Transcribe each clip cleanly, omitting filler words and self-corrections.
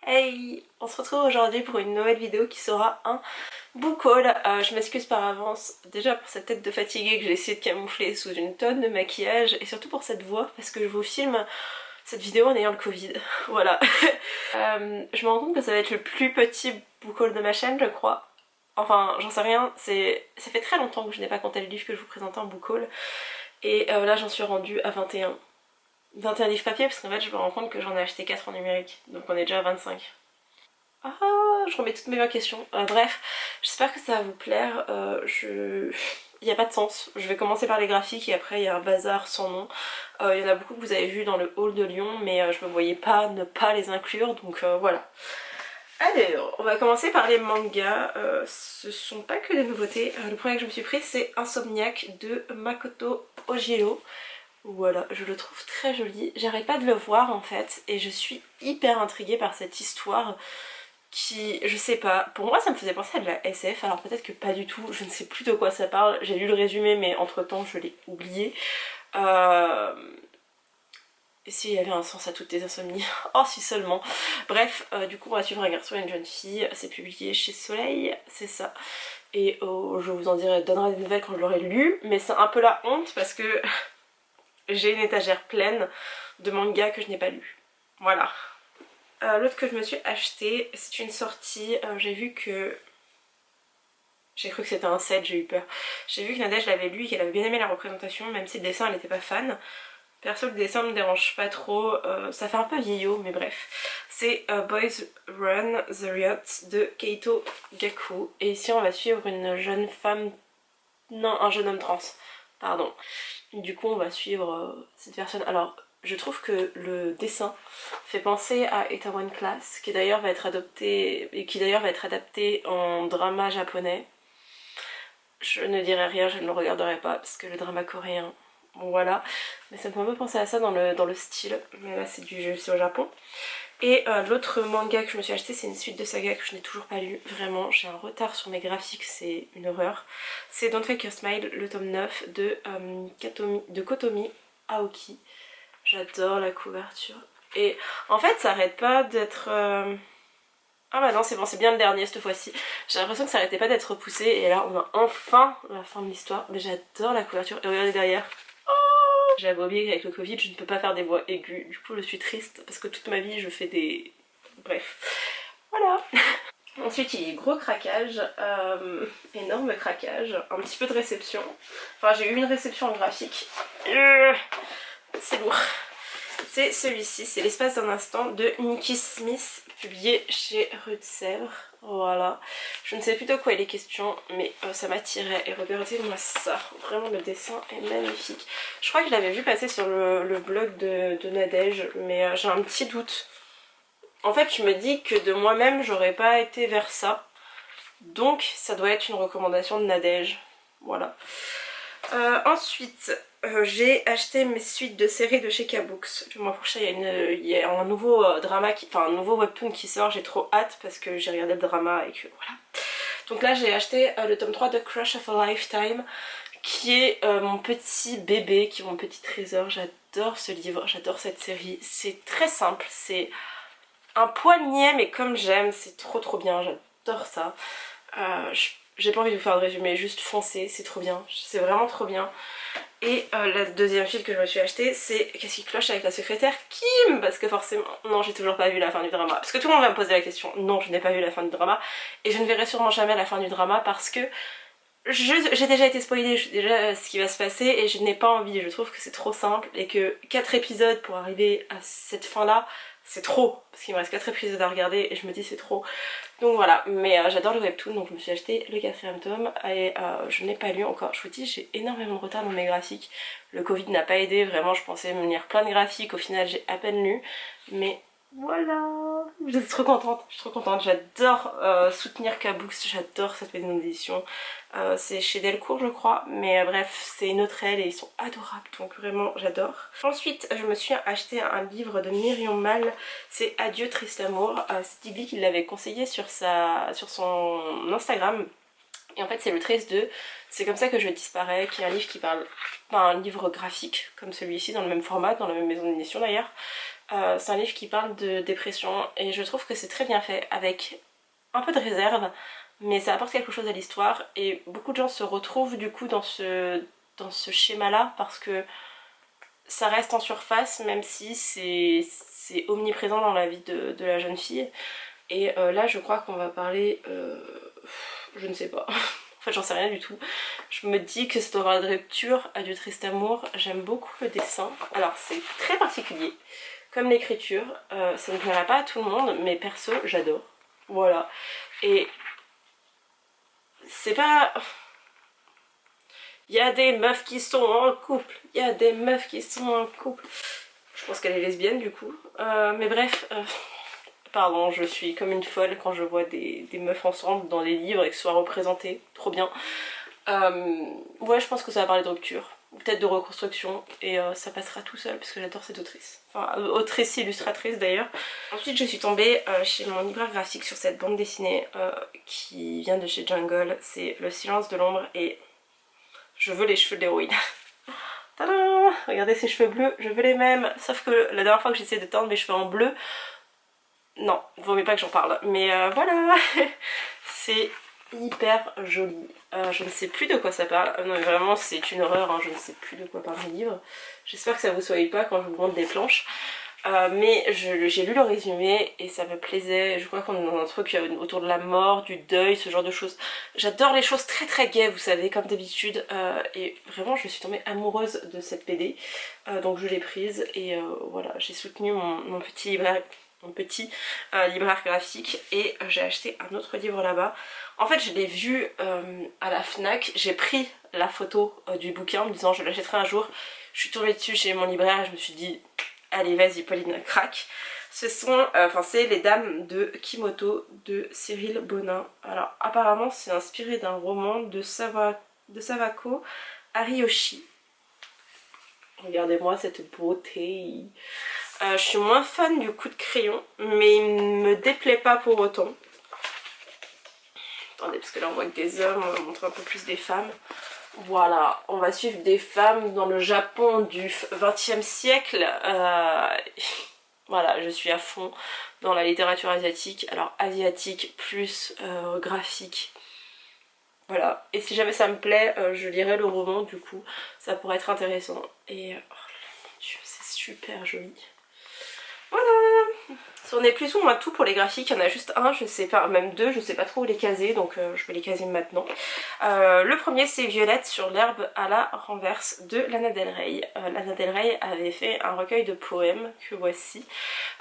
Hey, on se retrouve aujourd'hui pour une nouvelle vidéo qui sera un book haul. Je m'excuse par avance déjà pour cette tête de fatiguée que j'ai essayé de camoufler sous une tonne de maquillage et surtout pour cette voix parce que je vous filme cette vidéo en ayant le Covid. Voilà. Je me rends compte que ça va être le plus petit book haul de ma chaîne, je crois. Enfin, j'en sais rien, ça fait très longtemps que je n'ai pas compté le livre que je vous présentais en book haul. Et là j'en suis rendue à 21 livres papier parce qu'en fait je me rends compte que j'en ai acheté 4 en numérique, donc on est déjà à 25. Ah, je remets toutes mes questions. Bref, j'espère que ça va vous plaire. Il n'y a pas de sens. Je vais commencer par les graphiques et après il y a un bazar sans nom. Il y en a beaucoup que vous avez vu dans le hall de Lyon, mais je me voyais pas ne pas les inclure, donc voilà. Alors, on va commencer par les mangas. Ce sont pas que des nouveautés. Le premier que je me suis pris, c'est Insomniac de Makoto Ojiro. Voilà, je le trouve très joli. J'arrête pas de le voir en fait, et je suis hyper intriguée par cette histoire qui, je sais pas, pour moi ça me faisait penser à de la SF, alors peut-être que pas du tout, je ne sais plus de quoi ça parle. J'ai lu le résumé mais entre temps je l'ai oublié. Et s'il y avait un sens à toutes tes insomnies, oh si seulement. Bref, du coup on va suivre un garçon et une jeune fille, c'est publié chez Soleil, c'est ça. Et je vous en donnerai des nouvelles quand je l'aurai lu, mais c'est un peu la honte parce que j'ai une étagère pleine de mangas que je n'ai pas lu. Voilà. L'autre que je me suis acheté, c'est une sortie, j'ai vu que... J'ai cru que c'était un set, j'ai eu peur. J'ai vu que Nadège l'avait lu et qu'elle avait bien aimé la représentation, même si le dessin elle n'était pas fan. Perso le dessin me dérange pas trop, ça fait un peu vieillot mais bref. C'est Boys Run the Riot de Keito Gaku. Et ici on va suivre une jeune femme... Non, un jeune homme trans, pardon. Du coup on va suivre cette personne. Alors je trouve que le dessin fait penser à Itaewon Class, qui d'ailleurs va être adopté et qui d'ailleurs va être adapté en drama japonais. Je ne dirai rien, je ne le regarderai pas parce que le drama coréen, bon voilà. Mais ça me fait un peu penser à ça dans le style. Mais là c'est au Japon. Et l'autre manga que je me suis acheté, c'est une suite de saga que je n'ai toujours pas lu. Vraiment, j'ai un retard sur mes graphiques, c'est une horreur. C'est Don't Fake Your Smile, le tome 9 de Kotomi Aoki. J'adore la couverture. Et en fait, ça arrête pas d'être... Ah bah non, c'est bon, c'est bien le dernier cette fois-ci. J'ai l'impression que ça arrêtait pas d'être repoussé. Et là, on a enfin la fin de l'histoire. Mais j'adore la couverture. Et regardez derrière. J'avais oublié qu'avec le Covid, je ne peux pas faire des voix aiguës. Du coup, je suis triste parce que toute ma vie, je fais des... Bref. Voilà. Ensuite, il y a gros craquage, énorme craquage, un petit peu de réception. Enfin, j'ai eu une réception en graphique. C'est lourd. C'est celui-ci, c'est L'espace d'un instant de Nikki Smith, publié chez Rue de Sèvres. Voilà. Je ne sais plus de quoi il est question, mais ça m'attirait. Et regardez-moi ça. Vraiment, le dessin est magnifique. Je crois que je l'avais vu passer sur le blog de Nadège, mais j'ai un petit doute. En fait, je me dis que de moi-même, j'aurais pas été vers ça. Donc, ça doit être une recommandation de Nadège. Voilà. Ensuite, j'ai acheté mes suites de séries de chez K-Books. Le mois prochain, il y a un nouveau drama, un nouveau webtoon qui sort. J'ai trop hâte parce que j'ai regardé le drama et que voilà. Donc là, j'ai acheté le tome 3 de Crush of a Lifetime, qui est mon petit bébé, qui est mon petit trésor. J'adore ce livre, j'adore cette série. C'est très simple, c'est un poil niais, mais comme j'aime, c'est trop bien, j'adore ça. J'ai pas envie de vous faire le résumé, juste foncez, c'est trop bien, c'est vraiment trop bien. Et la deuxième file que je me suis achetée, c'est Qu'est-ce qui cloche avec la secrétaire Kim, parce que forcément, non, j'ai toujours pas vu la fin du drama. Parce que tout le monde va me poser la question, non, je n'ai pas vu la fin du drama. Et je ne verrai sûrement jamais la fin du drama parce que j'ai déjà été spoilée, je sais déjà ce qui va se passer et je n'ai pas envie. Je trouve que c'est trop simple et que 4 épisodes pour arriver à cette fin là, c'est trop, parce qu'il me reste 4 épisodes à regarder et je me dis c'est trop. Donc voilà, mais j'adore le webtoon, donc je me suis acheté le 4e tome et je n'ai pas lu encore. Je vous dis, j'ai énormément de retard dans mes graphiques. Le Covid n'a pas aidé, vraiment je pensais me lire plein de graphiques, au final j'ai à peine lu. Mais voilà, je suis trop contente, j'adore soutenir K-Books, j'adore cette maison d'édition. C'est chez Delcourt je crois, mais bref c'est une autre aile et ils sont adorables, donc vraiment j'adore. Ensuite je me suis acheté un livre de Myriam Mal, c'est Adieu triste amour. C'est Tibi qui l'avait conseillé sur son Instagram. Et en fait c'est le 13-2, c'est comme ça que je disparais, qui est un livre qui parle, pas un livre graphique comme celui-ci, dans le même format, dans la même maison d'édition d'ailleurs. C'est un livre qui parle de dépression et je trouve que c'est très bien fait, avec un peu de réserve, mais ça apporte quelque chose à l'histoire et beaucoup de gens se retrouvent du coup dans ce schéma-là parce que ça reste en surface même si c'est omniprésent dans la vie de la jeune fille. Et là je crois qu'on va parler... je ne sais pas. En fait j'en sais rien du tout. Je me dis que ça doit avoir de rupture à du triste amour. J'aime beaucoup le dessin. Alors c'est très particulier comme l'écriture. Ça ne plaira pas à tout le monde mais perso j'adore. Voilà. Et c'est pas... Il y a des meufs qui sont en couple. Il y a des meufs qui sont en couple. Je pense qu'elle est lesbienne du coup. Mais bref... Pardon, je suis comme une folle quand je vois des meufs ensemble dans les livres et que ce soit représenté. Trop bien. Ouais, je pense que ça va parler de rupture. Peut-être de reconstruction. Et ça passera tout seul parce que j'adore cette autrice. Enfin, autrice illustratrice d'ailleurs. Ensuite, je suis tombée chez mon libraire graphique sur cette bande dessinée qui vient de chez Jungle. C'est Le silence de l'ombre et je veux les cheveux de l'héroïne. Tadam! Regardez ces cheveux bleus, je veux les mêmes. Sauf que la dernière fois que j'essayais de teindre mes cheveux en bleu, non, vaut mieux pas que j'en parle. Mais voilà. C'est hyper joli. Je ne sais plus de quoi ça parle. Non mais vraiment c'est une horreur, hein. Je ne sais plus de quoi parle le livre. J'espère que ça vous soigne pas quand je vous montre des planches. Mais j'ai lu le résumé et ça me plaisait. Je crois qu'on est dans un truc autour de la mort, du deuil, ce genre de choses. J'adore les choses très très gaies, vous savez, comme d'habitude. Et vraiment je suis tombée amoureuse de cette BD. Donc je l'ai prise et voilà, j'ai soutenu mon petit libraire. Libraire graphique et j'ai acheté un autre livre là-bas. En fait je l'ai vu à la FNAC, j'ai pris la photo du bouquin en me disant je l'achèterai un jour. Je suis tombée dessus chez mon libraire et je me suis dit allez vas-y Pauline, craque. Ce sont, c'est Les Dames de Kimoto de Cyril Bonin. Alors apparemment c'est inspiré d'un roman de Sawako Ariyoshi. Regardez-moi cette beauté. Je suis moins fan du coup de crayon, mais il me déplaît pas pour autant. Attendez, parce que là on voit que des hommes, on va montrer un peu plus des femmes. Voilà, on va suivre des femmes dans le Japon du XXe siècle. Voilà, je suis à fond dans la littérature asiatique. Alors asiatique plus graphique. Voilà, et si jamais ça me plaît, je lirai le roman du coup. Ça pourrait être intéressant. Et oh mon dieu, c'est super joli. Voilà. On est plus ou moins tout pour les graphiques, il y en a juste un, je sais pas, même deux, je sais pas trop où les caser, donc je vais les caser maintenant. Le premier c'est Violette sur l'herbe à la renverse de Lana Del Rey. Lana Del Rey avait fait un recueil de poèmes que voici.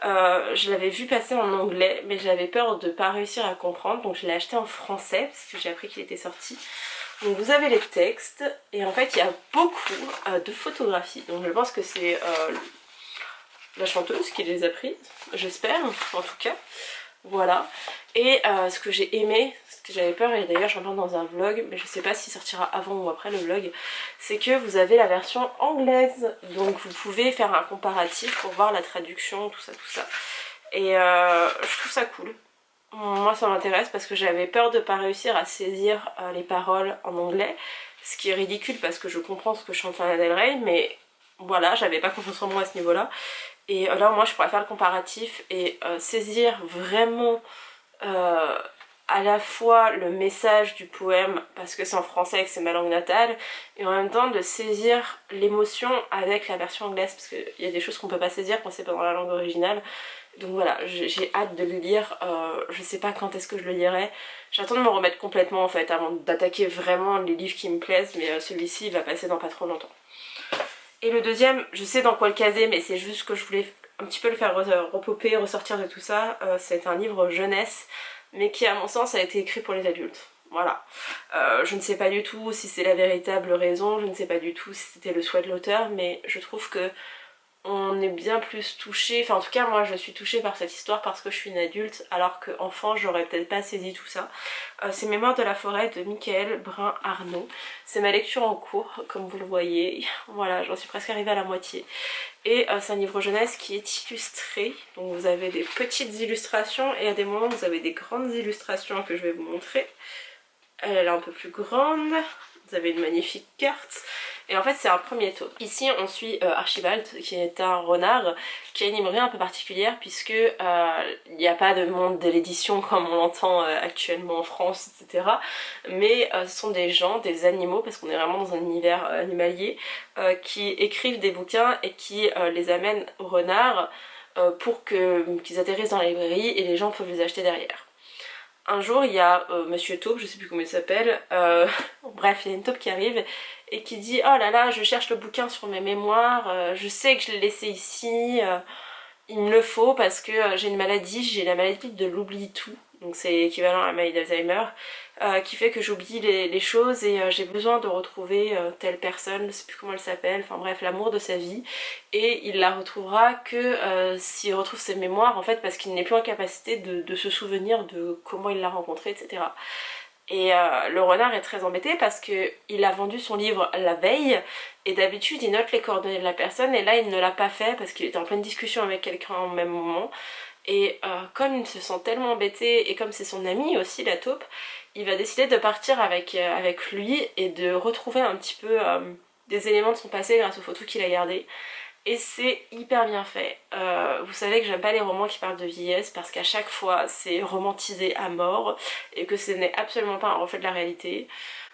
Je l'avais vu passer en anglais, mais j'avais peur de pas réussir à comprendre, donc je l'ai acheté en français, parce que j'ai appris qu'il était sorti. Donc vous avez les textes, et en fait il y a beaucoup de photographies, donc je pense que c'est... la chanteuse qui les a prises, j'espère, en tout cas. Voilà. Et ce que j'ai aimé, ce que j'avais peur, et d'ailleurs j'en parle dans un vlog, mais je sais pas s'il sortira avant ou après le vlog, c'est que vous avez la version anglaise. Donc vous pouvez faire un comparatif pour voir la traduction, tout ça, tout ça. Et je trouve ça cool. Moi ça m'intéresse parce que j'avais peur de pas réussir à saisir les paroles en anglais. Ce qui est ridicule parce que je comprends ce que chante Lana Del Rey, mais voilà, j'avais pas confiance en moi à ce niveau-là. Et là moi je pourrais faire le comparatif et saisir vraiment à la fois le message du poème parce que c'est en français et que c'est ma langue natale, et en même temps de saisir l'émotion avec la version anglaise parce qu'il y a des choses qu'on peut pas saisir quand c'est pas dans la langue originale. Donc voilà, j'ai hâte de le lire, je sais pas quand est-ce que je le lirai. J'attends de me remettre complètement en fait avant d'attaquer vraiment les livres qui me plaisent, mais celui-ci il va passer dans pas trop longtemps. Et le deuxième, je sais dans quoi le caser, mais c'est juste que je voulais un petit peu le faire repopper, ressortir de tout ça. C'est un livre jeunesse, mais qui à mon sens a été écrit pour les adultes. Voilà. Je ne sais pas du tout si c'est la véritable raison, je ne sais pas du tout si c'était le souhait de l'auteur, mais je trouve que on est bien plus touché, enfin en tout cas moi je suis touchée par cette histoire parce que je suis une adulte, alors qu'enfant j'aurais peut-être pas saisi tout ça. C'est Mémoires de la forêt de Michael Brun-Arnaud. C'est ma lecture en cours, comme vous le voyez. Voilà, j'en suis presque arrivée à la moitié. Et c'est un livre jeunesse qui est illustré, donc vous avez des petites illustrations et à des moments vous avez des grandes illustrations que je vais vous montrer. Elle est un peu plus grande, Vous avez une magnifique carte. Et en fait c'est un premier tome. Ici on suit Archibald qui est un renard qui a une librairie un peu particulière puisque il n'y a pas de monde de l'édition comme on l'entend actuellement en France, etc. Mais ce sont des gens, des animaux, parce qu'on est vraiment dans un univers animalier, qui écrivent des bouquins et qui les amènent aux renards pour qu'ils atterrissent dans la librairie et les gens peuvent les acheter derrière. Un jour il y a Monsieur Taupe, je sais plus comment il s'appelle, bref il y a une taupe qui arrive et qui dit oh là là je cherche le bouquin sur mes mémoires, je sais que je l'ai laissé ici, il me le faut parce que j'ai une maladie, j'ai la maladie de l'oubli tout, donc c'est équivalent à la maladie d'Alzheimer, qui fait que j'oublie les choses et j'ai besoin de retrouver telle personne, je sais plus comment elle s'appelle, enfin bref, l'amour de sa vie, et il la retrouvera que s'il retrouve ses mémoires en fait parce qu'il n'est plus en capacité de se souvenir de comment il l'a rencontré, etc. Et le renard est très embêté parce qu'il a vendu son livre la veille et d'habitude il note les coordonnées de la personne et là il ne l'a pas fait parce qu'il était en pleine discussion avec quelqu'un au même moment. Et comme il se sent tellement embêté et comme c'est son ami aussi la taupe, il va décider de partir avec lui et de retrouver un petit peu des éléments de son passé grâce aux photos qu'il a gardées. Et c'est hyper bien fait. Vous savez que j'aime pas les romans qui parlent de vieillesse parce qu'à chaque fois c'est romantisé à mort et que ce n'est absolument pas un reflet de la réalité.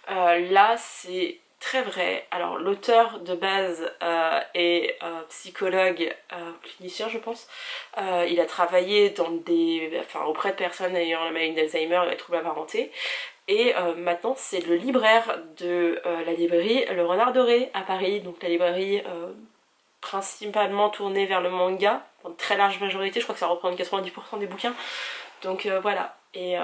Là c'est très vrai. Alors l'auteur de base est psychologue, clinicien je pense. Il a travaillé dans auprès de personnes ayant la maladie d'Alzheimer et les troubles apparentés. Et maintenant c'est le libraire de la librairie Le Renard Doré à Paris, donc la librairie principalement tournée vers le manga, en très large majorité, je crois que ça représente 90% des bouquins, donc voilà. Et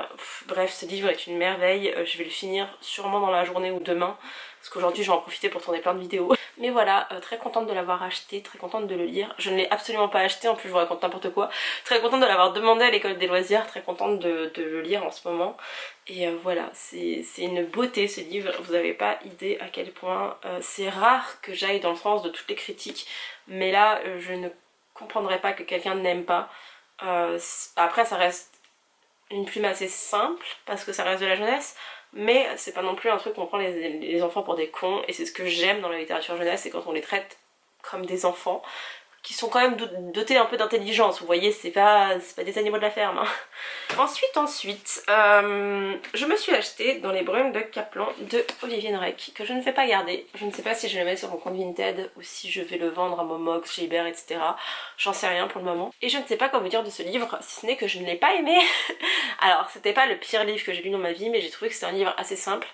bref, ce livre est une merveille, je vais le finir sûrement dans la journée ou demain, parce qu'aujourd'hui je vais en profiter pour tourner plein de vidéos. Mais voilà, très contente de l'avoir acheté, très contente de le lire. Je ne l'ai absolument pas acheté, en plus je vous raconte n'importe quoi. Très contente de l'avoir demandé à l'école des loisirs, très contente de le lire en ce moment. Et voilà, c'est une beauté ce livre, vous n'avez pas idée à quel point c'est rare que j'aille dans le sens de toutes les critiques, mais là je ne comprendrais pas que quelqu'un n'aime pas. Après ça reste une plume assez simple, parce que ça reste de la jeunesse, mais c'est pas non plus un truc qu'on prend les enfants pour des cons, et c'est ce que j'aime dans la littérature jeunesse, c'est quand on les traite comme des enfants, qui sont quand même dotés un peu d'intelligence, vous voyez, c'est pas des animaux de la ferme. Hein. Ensuite, je me suis acheté Dans les brumes de Kaplan de Olivier Nrek, que je ne vais pas garder. Je ne sais pas si je le mets sur mon compte Vinted ou si je vais le vendre à Momox, chez Ibert, etc. J'en sais rien pour le moment. Et je ne sais pas quoi vous dire de ce livre, si ce n'est que je ne l'ai pas aimé. Alors, c'était pas le pire livre que j'ai lu dans ma vie, mais j'ai trouvé que c'était un livre assez simple.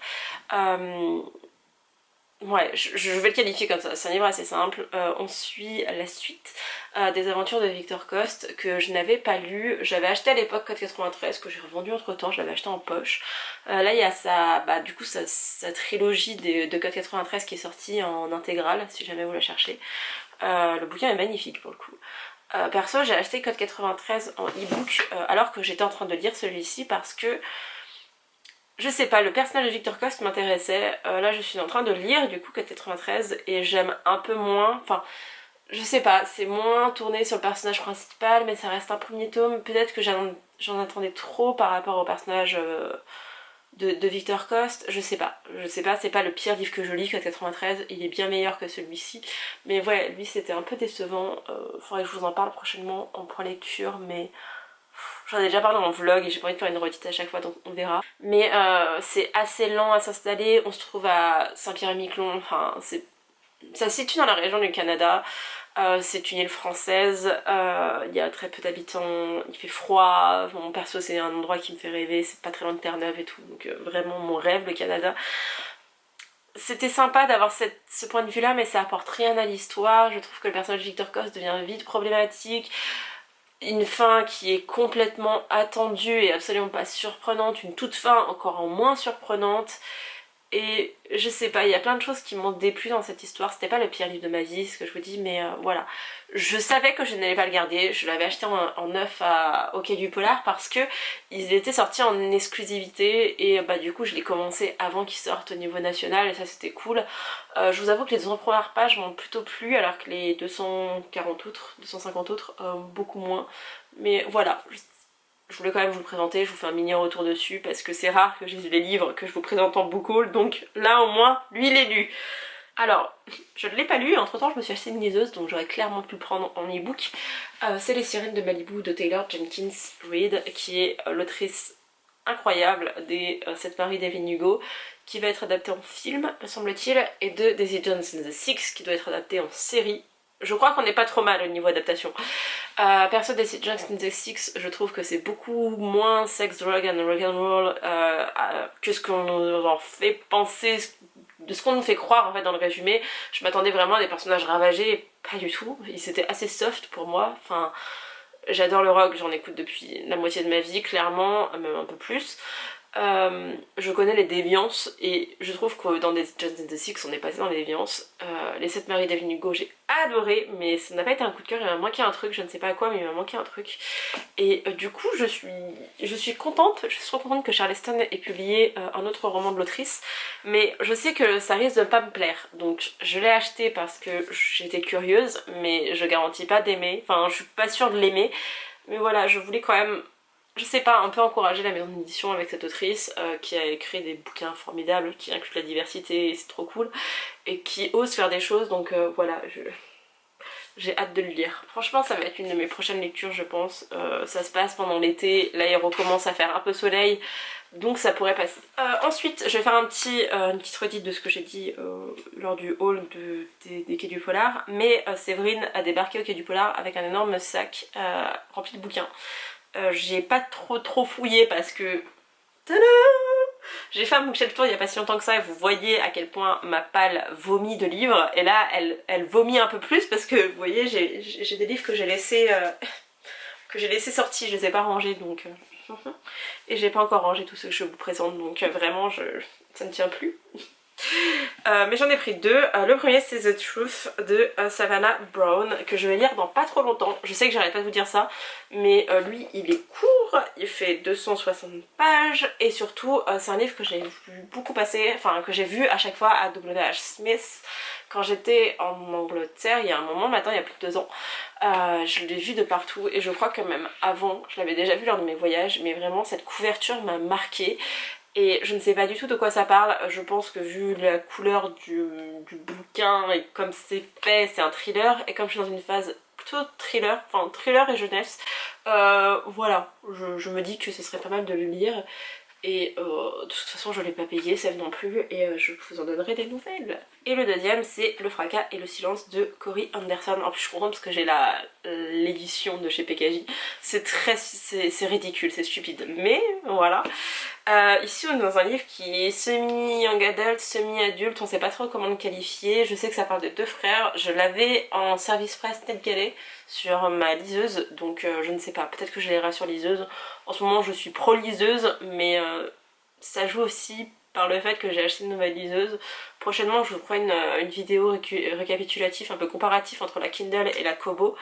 Ouais, je vais le qualifier comme ça, c'est un livre assez simple. On suit la suite des aventures de Victor Coste que je n'avais pas lu. J'avais acheté à l'époque Code 93 que j'ai revendu entre temps, je l'avais acheté en poche. Là il y a sa trilogie de Code 93 qui est sortie en intégrale si jamais vous la cherchez. Le bouquin est magnifique pour le coup. Perso j'ai acheté Code 93 en e-book alors que j'étais en train de lire celui-ci parce que je sais pas, le personnage de Victor Coste m'intéressait, là je suis en train de lire du coup Code 93 et j'aime un peu moins, enfin je sais pas, c'est moins tourné sur le personnage principal mais ça reste un premier tome, peut-être que j'en attendais trop par rapport au personnage de Victor Coste, je sais pas, c'est pas le pire livre que je lis, Code 93, il est bien meilleur que celui-ci, mais ouais, lui c'était un peu décevant, faudrait que je vous en parle prochainement en point lecture, mais j'en ai déjà parlé dans mon vlog et j'ai pas envie de faire une redite à chaque fois donc on verra. Mais c'est assez lent à s'installer, on se trouve à Saint-Pierre-et-Miquelon, enfin ça se situe dans la région du Canada, c'est une île française, il y a très peu d'habitants, il fait froid, bon perso c'est un endroit qui me fait rêver, c'est pas très loin de Terre-Neuve et tout, donc vraiment mon rêve le Canada. C'était sympa d'avoir ce point de vue là mais ça apporte rien à l'histoire, je trouve que le personnage de Victor Coste devient vite problématique. Une fin qui est complètement attendue et absolument pas surprenante, une toute fin encore en moins surprenante, et je sais pas, il y a plein de choses qui m'ont déplu dans cette histoire. C'était pas le pire livre de ma vie, ce que je vous dis, mais voilà. Je savais que je n'allais pas le garder, je l'avais acheté en neuf au Quai du Polar parce que il était sorti en exclusivité et bah du coup je l'ai commencé avant qu'il sorte au niveau national et ça c'était cool. Je vous avoue que les 200 premières pages m'ont plutôt plu alors que les 240 autres, 250 autres beaucoup moins. Mais voilà, je voulais quand même vous le présenter, je vous fais un mini retour dessus parce que c'est rare que j'ai les livres que je vous présente en book haul, donc là au moins lui il est lu. Alors, je ne l'ai pas lu, entre temps je me suis acheté une liseuse donc j'aurais clairement pu le prendre en e-book. C'est Les Sirènes de Malibu de Taylor Jenkins Reid, qui est l'autrice incroyable des 7 maris d'Evelyn Hugo, qui va être adapté en film, me semble-t-il, et de Daisy Jones and the Six, qui doit être adapté en série. Je crois qu'on n'est pas trop mal au niveau adaptation. Perso, Daisy Jones and the Six, je trouve que c'est beaucoup moins sex, drug and rock'n'roll que ce qu'on nous en fait penser, de ce qu'on nous fait croire en fait dans le résumé. Je m'attendais vraiment à des personnages ravagés, pas du tout. Ils étaient assez soft pour moi. Enfin, j'adore le rock, j'en écoute depuis la moitié de ma vie, clairement, même un peu plus. Je connais les déviances et je trouve que dans des Jones and the Six on est passé dans les déviances. Les 7 maris d'Evelyn Hugo j'ai adoré, mais ça n'a pas été un coup de cœur, il m'a manqué un truc, je ne sais pas à quoi mais il m'a manqué un truc. Et du coup je suis contente, je suis trop contente que Charleston ait publié un autre roman de l'autrice, mais je sais que ça risque de ne pas me plaire, donc je l'ai acheté parce que j'étais curieuse, mais je garantis pas d'aimer, enfin je suis pas sûre de l'aimer, mais voilà, je voulais quand même, je sais pas, un peu encourager la maison d'édition avec cette autrice qui a écrit des bouquins formidables, qui incluent la diversité, et c'est trop cool, et qui ose faire des choses, donc voilà, j'ai hâte de le lire. Franchement ça va être une de mes prochaines lectures je pense, ça se passe pendant l'été, là il recommence à faire un peu soleil, donc ça pourrait passer. Ensuite je vais faire une petite redite de ce que j'ai dit lors du haul des Quais du Polar, mais Séverine a débarqué au Quai du Polar avec un énorme sac rempli de bouquins. J'ai pas trop fouillé parce que... Tadam, j'ai fait un bookshelf tour il y a pas si longtemps que ça et vous voyez à quel point ma palle vomit de livres, et là elle vomit un peu plus parce que vous voyez j'ai des livres que j'ai laissés sortis, je les ai pas rangés donc... Et j'ai pas encore rangé tous ceux que je vous présente donc vraiment ça ne tient plus. Mais j'en ai pris deux. Le premier c'est The Truth de Savannah Brown, que je vais lire dans pas trop longtemps. Je sais que j'arrête pas de vous dire ça, mais lui il est court, il fait 260 pages et surtout c'est un livre que j'ai vu beaucoup passer, enfin que j'ai vu à chaque fois à W.H. Smith quand j'étais en Angleterre il y a un moment, maintenant il y a plus de 2 ans. Je l'ai vu de partout et je crois que même avant je l'avais déjà vu lors de mes voyages, mais vraiment cette couverture m'a marquée. Et je ne sais pas du tout de quoi ça parle, je pense que vu la couleur du bouquin et comme c'est fait, c'est un thriller, et comme je suis dans une phase plutôt thriller, enfin thriller et jeunesse, voilà, je me dis que ce serait pas mal de le lire. Et de toute façon je l'ai pas payé, Sève non plus, et je vous en donnerai des nouvelles. Et le deuxième c'est Le Fracas et le Silence de Cory Anderson. En plus je suis contente parce que j'ai l'édition de chez PKJ. C'est ridicule, c'est stupide, mais voilà. Ici on est dans un livre qui est semi-young adult, semi-adulte, on sait pas trop comment le qualifier. Je sais que ça parle de 2 frères, je l'avais en service presse NetGalley sur ma liseuse, donc je ne sais pas, peut-être que je lirai sur liseuse. En ce moment je suis pro liseuse, mais ça joue aussi par le fait que j'ai acheté une nouvelle liseuse. Prochainement je vous ferai une vidéo récapitulative, un peu comparatif entre la Kindle et la Kobo.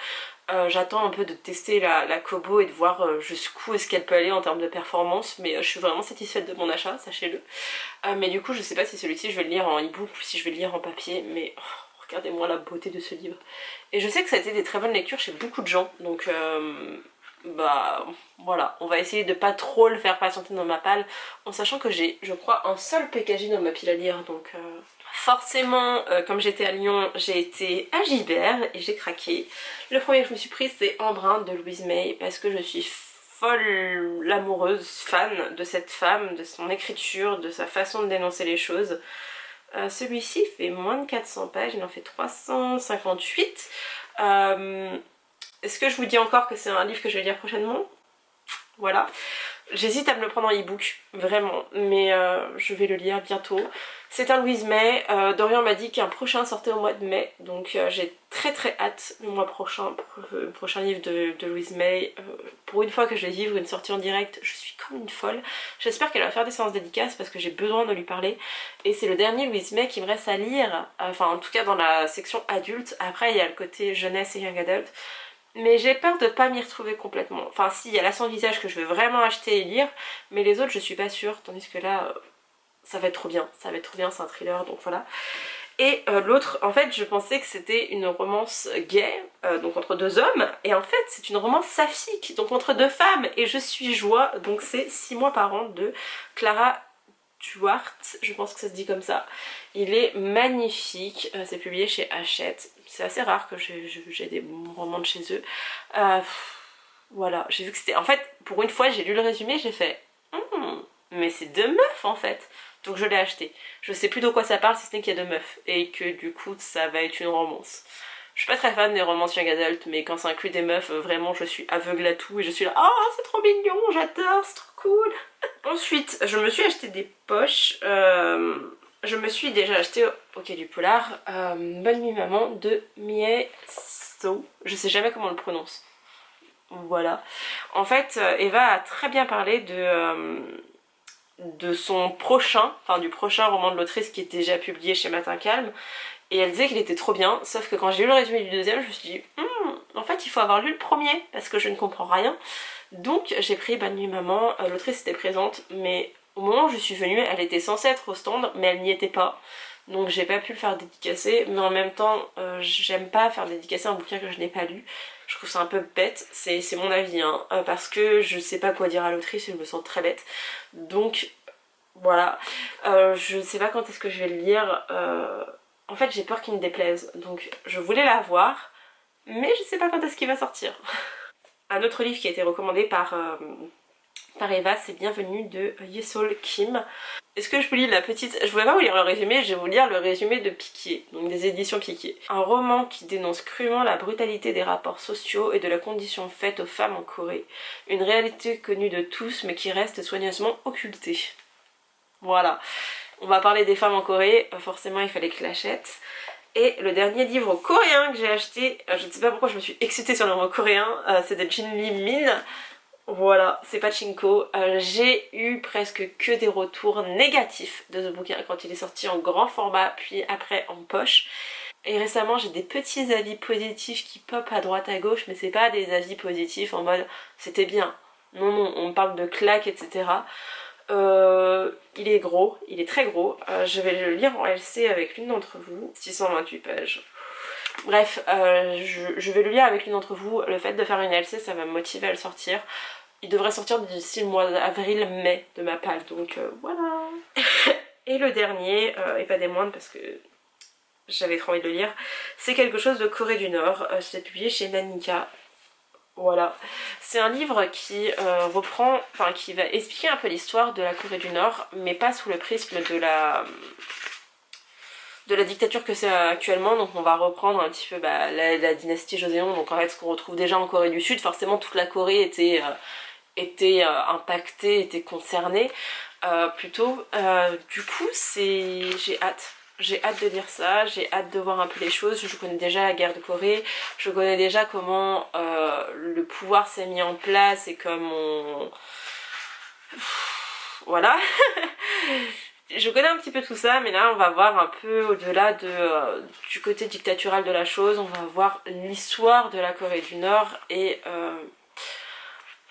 J'attends un peu de tester la Kobo et de voir jusqu'où est-ce qu'elle peut aller en termes de performance, mais je suis vraiment satisfaite de mon achat, sachez-le. Mais du coup je sais pas si celui-ci je vais le lire en e-book ou si je vais le lire en papier, mais regardez-moi la beauté de ce livre. Et je sais que ça a été des très bonnes lectures chez beaucoup de gens, donc bah voilà, on va essayer de pas trop le faire patienter dans ma palle, en sachant que j'ai, je crois, un seul PKJ dans ma pile à lire, donc forcément, comme j'étais à Lyon, j'ai été à Gibert et j'ai craqué. Le premier que je me suis prise c'est Embrun de Louise May, parce que je suis folle amoureuse, fan de cette femme, de son écriture, de sa façon de dénoncer les choses. Celui-ci fait moins de 400 pages, il en fait 358. Est-ce que je vous dis encore que c'est un livre que je vais lire prochainement? Voilà. J'hésite à me le prendre en e-book, vraiment, mais je vais le lire bientôt. C'est un Louise May, Dorian m'a dit qu'un prochain sortait au mois de mai, donc j'ai très hâte le mois prochain pour le prochain livre de Louise May. Pour une fois que je vais vivre une sortie en direct, je suis comme une folle. J'espère qu'elle va faire des séances dédicaces parce que j'ai besoin de lui parler. Et c'est le dernier Louise May qui me reste à lire, enfin en tout cas dans la section adulte. Après il y a le côté jeunesse et young adult. Mais j'ai peur de pas m'y retrouver complètement. Enfin si, il y a La Sans Visage que je veux vraiment acheter et lire, mais les autres je suis pas sûre, tandis que là ça va être trop bien, c'est un thriller donc voilà. Et l'autre, en fait, je pensais que c'était une romance gay, donc entre deux hommes, et en fait, c'est une romance saphique, donc entre deux femmes, et je suis joie, donc c'est 6 mois par an de Clara Duarte, je pense que ça se dit comme ça. Il est magnifique, c'est publié chez Hachette, c'est assez rare que j'ai des bons romans de chez eux. Voilà, j'ai vu que c'était... En fait, pour une fois, j'ai lu le résumé, j'ai fait... mais c'est deux meufs en fait. Donc je l'ai acheté. Je sais plus de quoi ça parle si ce n'est qu'il y a deux meufs. Et que du coup, ça va être une romance. Je suis pas très fan des romances young adult, mais quand ça inclut des meufs, vraiment je suis aveugle à tout et je suis là, oh c'est trop mignon, j'adore, c'est trop cool. Ensuite, je me suis acheté des poches. Je me suis déjà acheté au Quai du Polar Bonne Nuit Maman de Mieso. Je sais jamais comment on le prononce. Voilà. En fait, Eva a très bien parlé de son prochain, enfin du prochain roman de l'autrice qui est déjà publié chez Matin Calme. Et elle disait qu'il était trop bien, sauf que quand j'ai lu le résumé du deuxième, je me suis dit, en fait il faut avoir lu le premier, parce que je ne comprends rien. Donc j'ai pris Bonne Nuit Maman, l'autrice était présente, mais au moment où je suis venue, elle était censée être au stand, mais elle n'y était pas. Donc j'ai pas pu le faire dédicacer, mais en même temps, j'aime pas faire dédicacer un bouquin que je n'ai pas lu. Je trouve ça un peu bête, c'est mon avis, hein, parce que je sais pas quoi dire à l'autrice et je me sens très bête. Donc voilà, je sais pas quand est-ce que je vais le lire. En fait j'ai peur qu'il me déplaise, donc je voulais la voir, mais je sais pas quand est-ce qu'il va sortir. Un autre livre qui a été recommandé par Eva, c'est Bienvenue de Yesol Kim. Est-ce que je vous lis la petite... Je voulais pas vous lire le résumé, je vais vous lire le résumé de Piquier, donc des éditions Piquier. Un roman qui dénonce crûment la brutalité des rapports sociaux et de la condition faite aux femmes en Corée. Une réalité connue de tous mais qui reste soigneusement occultée. Voilà. On va parler des femmes en Corée, forcément il fallait que je l'achète. Et le dernier livre coréen que j'ai acheté, je ne sais pas pourquoi je me suis excitée sur le mot coréen, c'est de Jin Lee Min. Voilà, c'est Pachinko. J'ai eu presque que des retours négatifs de ce bouquin quand il est sorti en grand format, puis après en poche. Et récemment j'ai des petits avis positifs qui pop à droite à gauche, mais c'est pas des avis positifs en mode c'était bien. Non, non, on parle de claques, etc. Il est gros, il est très gros. Je vais le lire en LC avec l'une d'entre vous. 628 pages. Bref, je vais le lire avec l'une d'entre vous. Le fait de faire une LC, ça va me motiver à le sortir. Il devrait sortir d'ici le mois d'avril-mai de ma palle, donc voilà. Et le dernier, et pas des moindres parce que j'avais trop envie de le lire, c'est quelque chose de Corée du Nord. C'est publié chez Nanika. Voilà, c'est un livre qui reprend, enfin qui va expliquer un peu l'histoire de la Corée du Nord, mais pas sous le prisme de la dictature que c'est actuellement. Donc on va reprendre un petit peu la dynastie Joseon, donc en fait ce qu'on retrouve déjà en Corée du Sud. Forcément toute la Corée était impactée, était concernée plutôt. Du coup j'ai hâte. J'ai hâte de lire ça, j'ai hâte de voir un peu les choses. Je connais déjà la guerre de Corée, je connais déjà comment le pouvoir s'est mis en place et comment voilà. Je connais un petit peu tout ça, mais là on va voir un peu au-delà du côté dictatural de la chose. On va voir l'histoire de la Corée du Nord et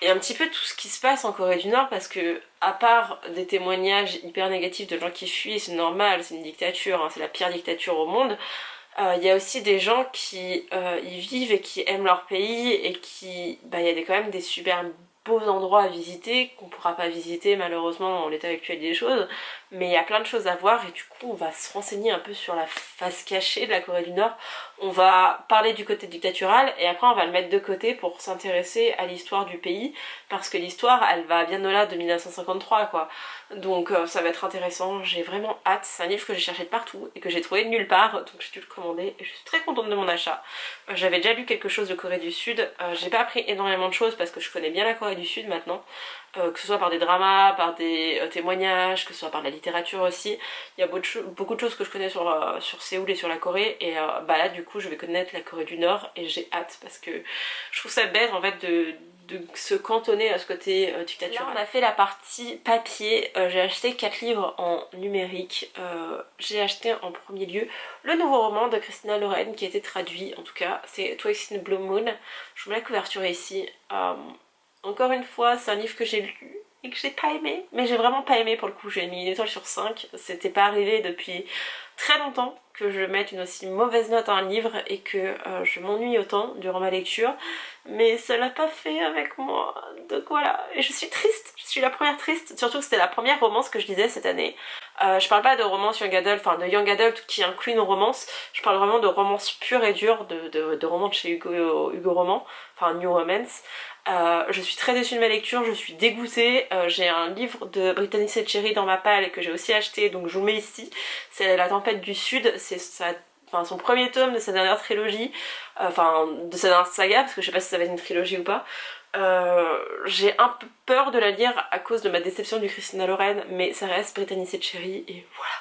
un petit peu tout ce qui se passe en Corée du Nord, parce que à part des témoignages hyper négatifs de gens qui fuient, c'est normal, c'est une dictature, hein, c'est la pire dictature au monde, il y a aussi des gens qui y vivent et qui aiment leur pays et qui... il y a quand même des super beaux endroits à visiter qu'on pourra pas visiter malheureusement dans l'état actuel des choses, mais il y a plein de choses à voir et du coup on va se renseigner un peu sur la face cachée de la Corée du Nord. On va parler du côté dictatural et après on va le mettre de côté pour s'intéresser à l'histoire du pays, parce que l'histoire elle va bien au-delà de 1953 quoi. Donc ça va être intéressant, j'ai vraiment hâte. C'est un livre que j'ai cherché de partout et que j'ai trouvé de nulle part, donc j'ai dû le commander et je suis très contente de mon achat. J'avais déjà lu quelque chose de Corée du Sud, j'ai pas appris énormément de choses parce que je connais bien la Corée du Sud maintenant, que ce soit par des dramas, par des témoignages, que ce soit par la littérature aussi. Il y a beaucoup de choses que je connais sur Séoul et sur la Corée, et là du coup je vais connaître la Corée du Nord et j'ai hâte parce que je trouve ça bête en fait de se cantonner à ce côté dictature. Là on a fait la partie papier, j'ai acheté 4 livres en numérique. J'ai acheté en premier lieu le nouveau roman de Christina Loren qui a été traduit, en tout cas c'est Twice in Blue Moon. Je vous mets la couverture ici. Encore une fois c'est un livre que j'ai lu et que j'ai pas aimé. Mais j'ai vraiment pas aimé pour le coup, j'ai mis 1 étoile sur 5. C'était pas arrivé depuis très longtemps que je mette une aussi mauvaise note à un livre et que je m'ennuie autant durant ma lecture. Mais ça l'a pas fait avec moi, donc voilà. Et je suis triste, je suis la première triste, surtout que c'était la première romance que je lisais cette année. Je parle pas de romance young adult, enfin de young adult qui inclut une romance, je parle vraiment de romance pure et dure, de romans de chez Hugo Roman, enfin New Romance. Je suis très déçue de ma lecture, je suis dégoûtée. J'ai un livre de Brittany Setcheri dans ma palle que j'ai aussi acheté, donc je vous mets ici. C'est La Tempête du Sud, c'est son premier tome de sa dernière trilogie, enfin de sa dernière saga, parce que je sais pas si ça va être une trilogie ou pas. J'ai un peu peur de la lire à cause de ma déception du Christina Loren, mais ça reste Brittany Setcheri et voilà.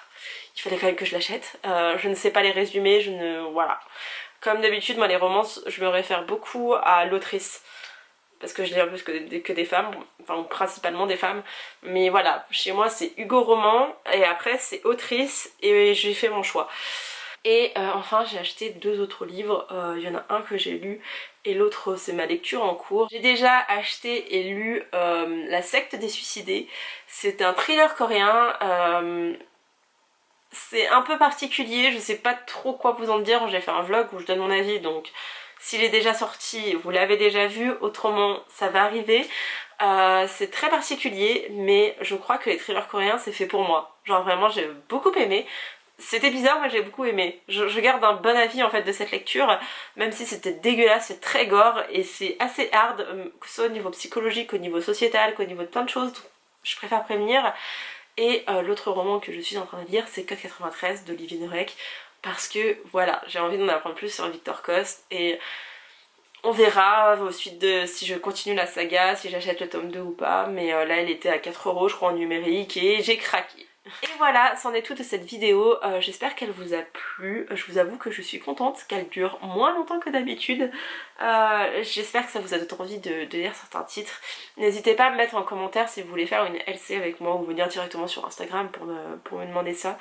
Il fallait quand même que je l'achète. Je ne sais pas les résumer, voilà. Comme d'habitude, moi les romances, je me réfère beaucoup à l'autrice. Parce que je lis un peu que des femmes, enfin principalement des femmes. Mais voilà, chez moi c'est Hugo Roman, et après c'est autrice, et j'ai fait mon choix. Et enfin j'ai acheté 2 autres livres, il y en a un que j'ai lu et l'autre c'est ma lecture en cours. J'ai déjà acheté et lu La secte des suicidés, c'est un thriller coréen, c'est un peu particulier, je sais pas trop quoi vous en dire, j'ai fait un vlog où je donne mon avis donc s'il est déjà sorti vous l'avez déjà vu, autrement ça va arriver. C'est très particulier mais je crois que les thrillers coréens c'est fait pour moi, genre vraiment j'ai beaucoup aimé. C'était bizarre mais j'ai beaucoup aimé. Je garde un bon avis en fait de cette lecture, même si c'était dégueulasse, c'est très gore et c'est assez hard, que ce soit au niveau psychologique, au niveau sociétal, qu'au niveau de plein de choses, donc je préfère prévenir. Et l'autre roman que je suis en train de lire c'est Code 93 d'Olivier Nurek, parce que voilà, j'ai envie d'en apprendre plus sur Victor Coste et on verra au suite de si je continue la saga, si j'achète le tome 2 ou pas, mais là elle était à 4 € je crois en numérique et j'ai craqué. Et voilà, c'en est tout de cette vidéo, j'espère qu'elle vous a plu. Je vous avoue que je suis contente qu'elle dure moins longtemps que d'habitude. J'espère que ça vous a donné envie de lire certains titres. N'hésitez pas à me mettre en commentaire si vous voulez faire une LC avec moi ou venir directement sur Instagram pour me demander ça.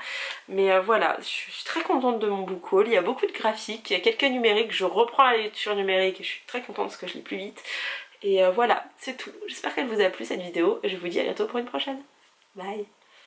Mais voilà, je suis très contente de mon book haul, il y a beaucoup de graphiques, il y a quelques numériques, je reprends la lecture numérique et je suis très contente parce que je lis plus vite. Et voilà, c'est tout. J'espère qu'elle vous a plu cette vidéo et je vous dis à bientôt pour une prochaine. Bye!